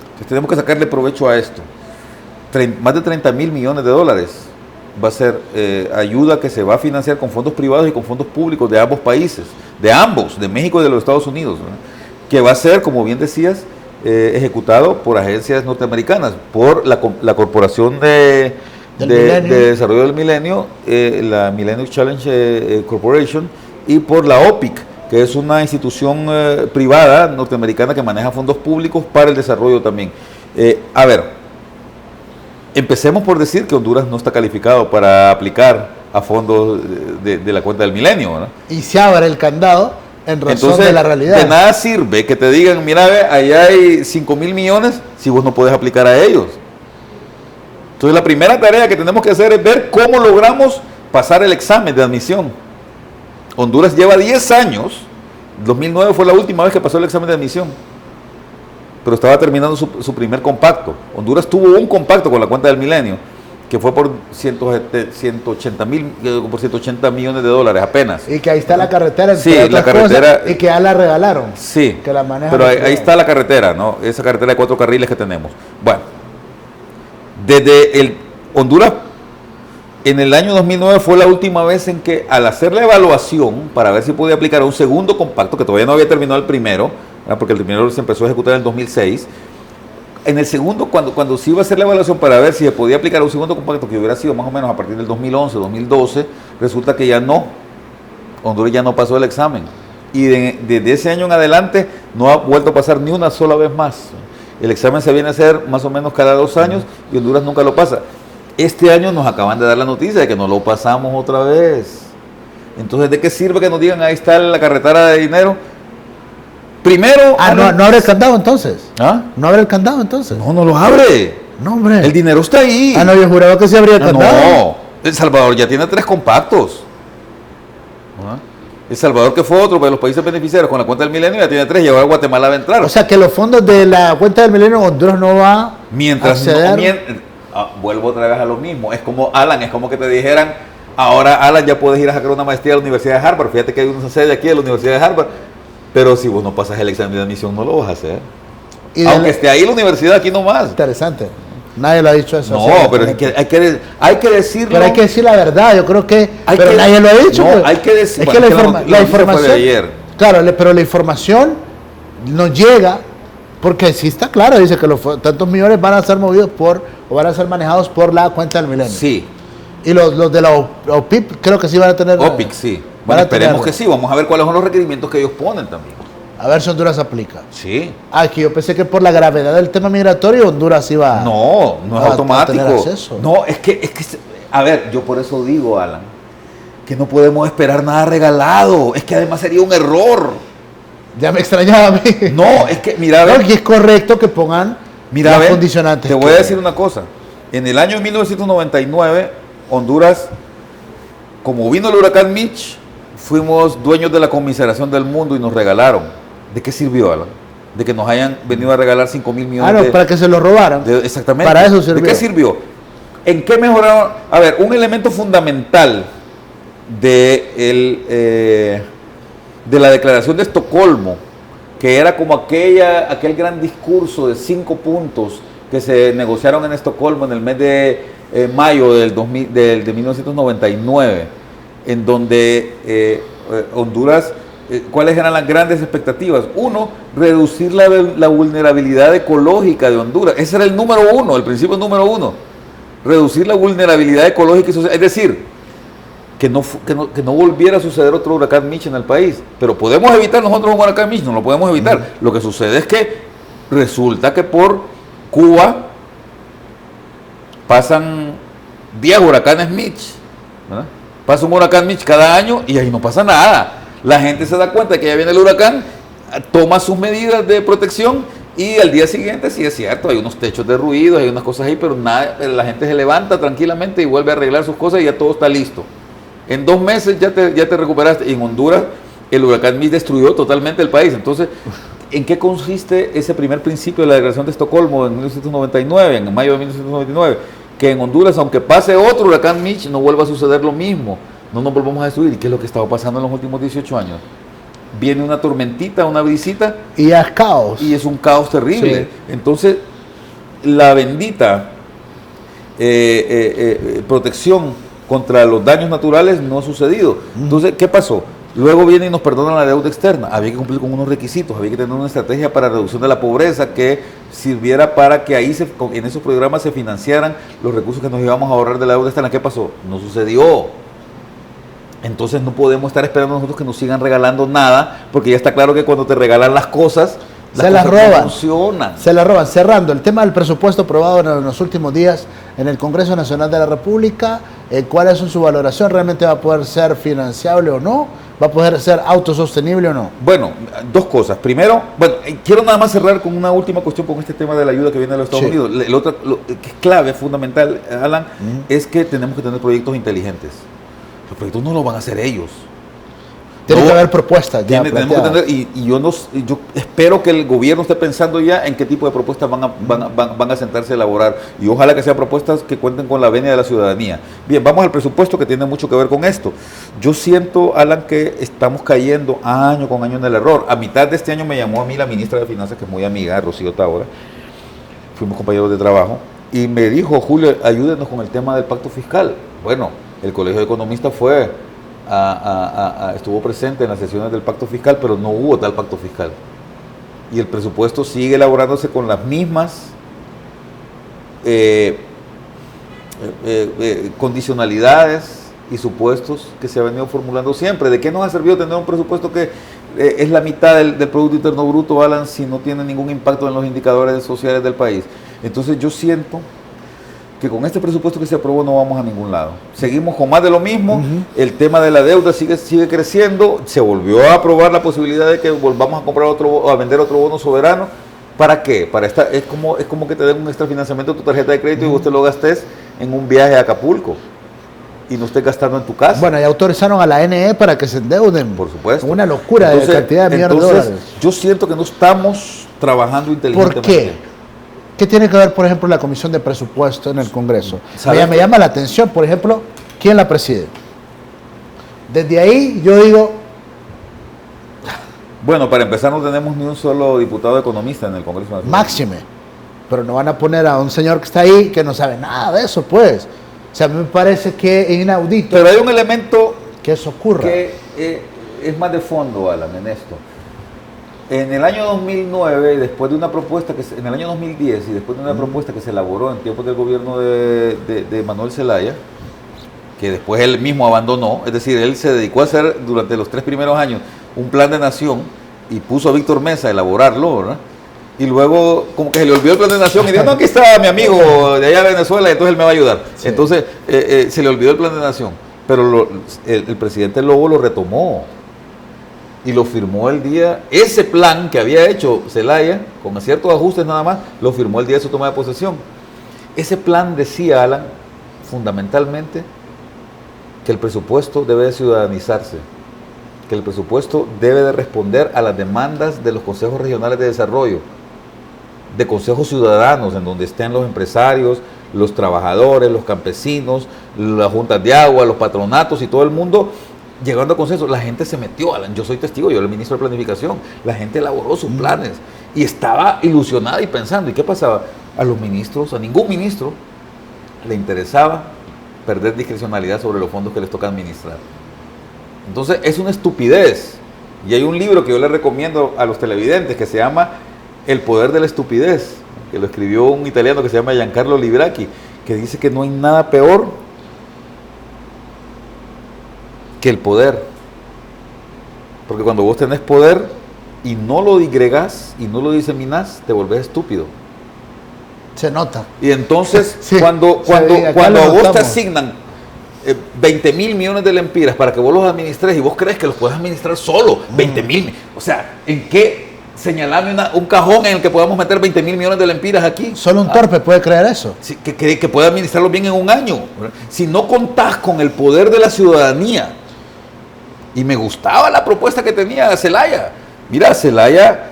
Entonces tenemos que sacarle provecho a esto. Más de 30 mil millones de dólares va a ser ayuda que se va a financiar con fondos privados y con fondos públicos de ambos países, de ambos, de México y de los Estados Unidos, ¿no? Que va a ser, como bien decías, ejecutado por agencias norteamericanas, por la Corporación de Desarrollo del Milenio, la Millennium Challenge Corporation, y por la OPIC, que es una institución privada norteamericana que maneja fondos públicos para el desarrollo también. A ver, empecemos por decir que Honduras no está calificado para aplicar a fondos de la cuenta del milenio, ¿no? Y se abre el candado en razón Entonces, de la realidad. De nada sirve que te digan, mira, ve, allá hay 5 mil millones si vos no puedes aplicar a ellos. Entonces la primera tarea que tenemos que hacer es ver cómo logramos pasar el examen de admisión. Honduras lleva 10 años, 2009 fue la última vez que pasó el examen de admisión, pero estaba terminando su primer compacto. Honduras tuvo un compacto con la cuenta del milenio, que fue por 180 millones de dólares apenas. Y que ahí está la carretera, sí, la carretera, cosas, y que ya la regalaron. Sí, que la manejan, pero ahí está la carretera, ¿no? Esa carretera de 4 carriles que tenemos. Bueno, desde Honduras, en el año 2009 fue la última vez en que, al hacer la evaluación para ver si podía aplicar a un segundo compacto, que todavía no había terminado el primero, ¿verdad? Porque el primero se empezó a ejecutar en el 2006, en el segundo, cuando se iba a hacer la evaluación para ver si se podía aplicar a un segundo compacto, que hubiera sido más o menos a partir del 2011, 2012, resulta que ya no, Honduras ya no pasó el examen. Y desde ese año en adelante no ha vuelto a pasar ni una sola vez más. El examen se viene a hacer más o menos cada 2 años y Honduras nunca lo pasa. Este año nos acaban de dar la noticia de que no lo pasamos otra vez. Entonces, ¿de qué sirve que nos digan ahí está la carretera de dinero? Primero... no abre el candado entonces. ¿Ah? No abre el candado entonces. No lo abre. No, hombre. El dinero está ahí. No, yo juraba que se abría el candado. No, El Salvador ya tiene 3 compactos. ¿Ah? El Salvador, que fue otro de los países beneficiarios con la cuenta del milenio, ya tiene 3, y ahora Guatemala va a entrar. O sea que los fondos de la cuenta del milenio Honduras no va a acceder. Vuelvo otra vez a lo mismo. Es como, Alan, es como que te dijeran, ahora, Alan, ya puedes ir a sacar una maestría a la Universidad de Harvard. Fíjate que hay una sede aquí de la Universidad de Harvard, pero si vos no pasas el examen de admisión, no lo vas a hacer. Aunque esté ahí la universidad, aquí nomás. Interesante. Nadie lo ha dicho eso. No, pero hay que decirlo. Pero hay que decir la verdad, yo creo que... nadie lo ha dicho. No, pues. hay que decir... Es que la información... Fue de ayer. Claro, pero la información no llega, porque sí está claro, dice que tantos millones van a ser movidos o van a ser manejados por la cuenta del milenio. Sí. Y los de la OPIP creo que sí van a tener... OPIC, sí. Bueno, esperemos que sí. Vamos a ver cuáles son los requerimientos que ellos ponen también. A ver si Honduras aplica. Sí. Aquí yo pensé que por la gravedad del tema migratorio Honduras iba... No es automático. No, es que, a ver, yo por eso digo, Alan, que no podemos esperar nada regalado. Es que además sería un error. Ya me extrañaba a mí. No, es que, mira, no, y es correcto que pongan los condicionantes. Te voy a decir una cosa. En el año 1999, Honduras, como vino el huracán Mitch, fuimos dueños de la conmiseración del mundo y nos regalaron. ¿De qué sirvió, Alan? De que nos hayan venido a regalar 5 mil millones. Para que se lo robaran. Exactamente. Para eso sirvió. ¿De qué sirvió? ¿En qué mejoraron? A ver, un elemento fundamental de la Declaración de Estocolmo, que era como aquel gran discurso de 5 puntos que se negociaron en Estocolmo en el mes de mayo de 1999, en donde Honduras... ¿Cuáles eran las grandes expectativas? 1, reducir la vulnerabilidad ecológica de Honduras. Ese era el número 1, el principio número 1. Reducir la vulnerabilidad ecológica y social. Es decir, que no volviera a suceder otro huracán Mitch en el país. Pero podemos evitar nosotros un huracán Mitch, no lo podemos evitar. Lo que sucede es que resulta que por Cuba pasan 10 huracanes Mitch, ¿verdad? Pasa un huracán Mitch cada año y ahí no pasa nada. La gente se da cuenta de que ya viene el huracán, toma sus medidas de protección y al día siguiente, sí es cierto, hay unos techos de ruido, hay unas cosas ahí, pero nada, la gente se levanta tranquilamente y vuelve a arreglar sus cosas y ya todo está listo. En 2 meses ya te recuperaste. En Honduras el huracán Mitch destruyó totalmente el país. Entonces, ¿en qué consiste ese primer principio de la Declaración de Estocolmo en 1999, en mayo de 1999? Que en Honduras, aunque pase otro huracán Mitch, no vuelva a suceder lo mismo, no nos volvamos a destruir. ¿Y qué es lo que estaba pasando en los últimos 18 años? Viene una tormentita, una brisita, y ya es caos. Y es un caos terrible. Sí. Entonces, la bendita protección contra los daños naturales no ha sucedido. Entonces, ¿qué pasó? Luego viene y nos perdonan la deuda externa. Había que cumplir con unos requisitos, había que tener una estrategia para reducción de la pobreza que sirviera para que ahí en esos programas se financiaran los recursos que nos íbamos a ahorrar de la deuda externa. ¿Qué pasó? No sucedió. Entonces no podemos estar esperando nosotros que nos sigan regalando nada, porque ya está claro que cuando te regalan las cosas, se las roban. No funcionan. Se las roban. Cerrando el tema del presupuesto aprobado en los últimos días en el Congreso Nacional de la República, ¿cuál es su valoración? ¿Realmente va a poder ser financiable o no? ¿Va a poder ser autosostenible o no? Bueno, 2 cosas. Primero, quiero nada más cerrar con una última cuestión con este tema de la ayuda que viene de los Estados Unidos. Lo que es clave, fundamental, Alan, es que tenemos que tener proyectos inteligentes. Los proyectos no los van a hacer ellos. Tiene que haber propuestas ya tenemos que tener, y yo espero que el gobierno esté pensando ya en qué tipo de propuestas van a sentarse a elaborar, y ojalá que sean propuestas que cuenten con la venia de la ciudadanía. Bien, vamos al presupuesto, que tiene mucho que ver con esto. Yo siento, Alan, que estamos cayendo año con año en el error. A mitad de este año me llamó a mí la ministra de Finanzas, que es muy amiga, Rocío Tábora, fuimos compañeros de trabajo, y me dijo: Julio, ayúdenos con el tema del pacto fiscal. Bueno, el Colegio de Economistas estuvo presente en las sesiones del pacto fiscal, pero no hubo tal pacto fiscal. Y el presupuesto sigue elaborándose con las mismas condicionalidades y supuestos que se ha venido formulando siempre. ¿De qué nos ha servido tener un presupuesto que es la mitad del Producto Interno Bruto, Alan, si no tiene ningún impacto en los indicadores sociales del país? Entonces yo siento que con este presupuesto que se aprobó no vamos a ningún lado. Seguimos con más de lo mismo. El tema de la deuda sigue creciendo. Se volvió a aprobar la posibilidad de que volvamos a comprar a vender otro bono soberano. ¿Para qué? Es como que te den un extrafinanciamiento de tu tarjeta de crédito y vos te lo gastes en un viaje a Acapulco y no estés gastando en tu casa. Bueno, y autorizaron a la NE para que se endeuden. Por supuesto. Una locura. Entonces, de cantidad de millones de dólares. Yo siento que no estamos trabajando inteligentemente. ¿Por qué? ¿Qué tiene que ver, por ejemplo, la Comisión de Presupuesto en el Congreso? Me llama la atención, por ejemplo, ¿quién la preside? Desde ahí yo digo... Bueno, para empezar no tenemos ni un solo diputado economista en el Congreso Nacional. Máxime. Pero no van a poner a un señor que está ahí que no sabe nada de eso, pues. O sea, a mí me parece que es inaudito. Pero hay un elemento que eso ocurra. Que es más de fondo, Alan, en esto. En el año 2009, después de una propuesta en el año 2010 y después de una propuesta que se elaboró en tiempos del gobierno de Manuel Zelaya, que después él mismo abandonó, es decir, él se dedicó a hacer durante los 3 primeros años un plan de nación y puso a Víctor Mesa a elaborarlo, ¿verdad? Y luego como que se le olvidó el plan de nación y dijo: no, aquí está mi amigo de allá de Venezuela, y entonces él me va a ayudar. Sí. Entonces se le olvidó el plan de nación, pero el presidente Lobo lo retomó y lo firmó el día, ese plan que había hecho Zelaya, con ciertos ajustes nada más, lo firmó el día de su toma de posesión. Ese plan decía, Alan, fundamentalmente, que el presupuesto debe de ciudadanizarse, que el presupuesto debe de responder a las demandas de los consejos regionales de desarrollo, de consejos ciudadanos, en donde estén los empresarios, los trabajadores, los campesinos, las juntas de agua, los patronatos y todo el mundo, llegando a consenso. La gente se metió, Alan, yo soy testigo, yo era el ministro de Planificación, la gente elaboró sus planes y estaba ilusionada y pensando. ¿Y qué pasaba? A los ministros, a ningún ministro le interesaba perder discrecionalidad sobre los fondos que les toca administrar. Entonces es una estupidez, y hay un libro que yo le recomiendo a los televidentes que se llama El poder de la estupidez, que lo escribió un italiano que se llama Giancarlo Libracchi, que dice que no hay nada peor que el poder. Porque cuando vos tenés poder y no lo digregás y no lo diseminás, te volvés estúpido. Se nota. Y entonces, Sí, cuando acá a lo vos te notamos. asignan 20.000 millones de lempiras para que vos los administres y vos crees que los puedes administrar solo, 20.000. O sea, ¿en qué? Señalame un cajón en el que podamos meter 20.000 millones de lempiras aquí. Solo un torpe puede creer eso. Sí, que pueda administrarlo bien en un año. ¿Verdad? Si no contás con el poder de la ciudadanía, y me gustaba la propuesta que tenía Zelaya. Mira, Zelaya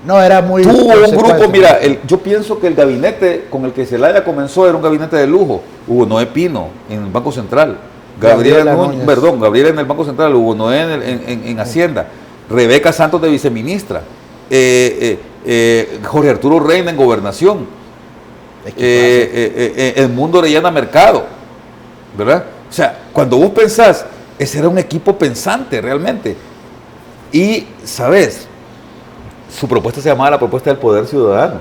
No, era muy... tuvo un consecuente. grupo, mira, yo pienso que el gabinete con el que Zelaya comenzó era un gabinete de lujo. Hugo Noé Pino en el Banco Central, Gabriela Núñez, Gabriela en el Banco Central, Hugo Noé en Hacienda, Rebeca Santos de viceministra, Jorge Arturo Reina en Gobernación, Edmundo Orellana Mercado, ¿verdad? O sea, cuando vos pensás, ese era un equipo pensante realmente. Y, ¿sabes? Su propuesta se llamaba la propuesta del poder ciudadano.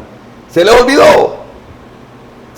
Se le olvidó.